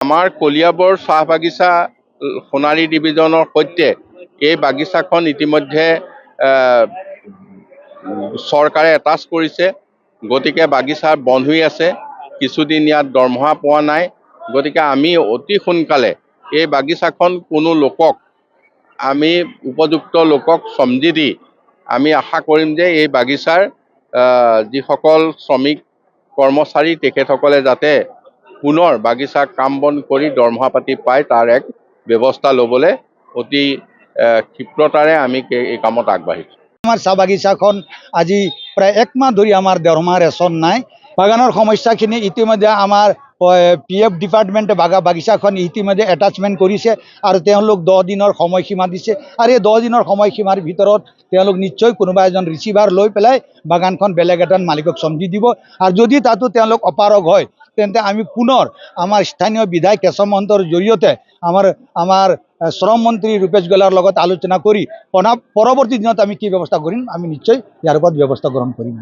আমাৰ কলিয়াবৰ চাহ বাগিচা সোণাৰী ডিভিজনৰ সৈতে এই বাগিচাখন ইতিমধ্যে চৰকাৰে এটাচ কৰিছে। গতিকে বাগিচা বন্ধ হৈ আছে, কিছুদিন ইয়াত দৰমহা পোৱা নাই। গতিকে আমি অতি সোনকালে এই বাগিচাখন কোনো লোকক আমি উপযুক্ত লোকক চমজি দি আমি আশা কৰিম যে এই বাগিচাৰ যিসকল শ্ৰমিক কৰ্মচাৰী তেখেতসকলে যাতে পুনৰ বাগিচা কাম বন কৰি দৰমহা পাতি পায় তাৰ এক ব্যৱস্থা ল'বলৈ অতি ক্ষিপ্ৰতাৰে আমি এই কামত আগবাঢ়িছোঁ। আমাৰ চাহ বাগিচাখন আজি প্ৰায় এক মাহ ধৰে আমাৰ দৰমহা ৰেশন নাই। বাগানেৰ সমস্যাখিনি ইতিমধ্যে আমাৰ PF ডিপাৰ্টমেন্টে বাগিচাখন ইতিমধ্যে এটাচমেন্ট কৰিছে আৰু তেওঁলোক 10 দিনৰ সময়সীমা দিছে আৰু এই 10 দিনৰ সময়সীমাৰ ভিতৰত তেওঁলোক নিশ্চয় কোনোবা এজন ৰিচিভাৰ লৈ পেলাই বাগানখন বেলেগ এজন মালিকক চমজি দিব। আৰু যদি তাতো তেওঁলোক অপাৰগ হয় তেন্তে আমি পুনৰ আমাৰ স্থানীয় বিধায়ক কেশৱ মহন্তৰ জৰিয়তে আমাৰ শ্ৰম মন্ত্ৰী ৰূপেশ গলাৰ লগত আলোচনা কৰি পৰৱৰ্তী দিনত আমি কি ব্যৱস্থা কৰিম আমি নিশ্চয় ইয়াৰ ওপৰত ব্যৱস্থা গ্ৰহণ কৰিম।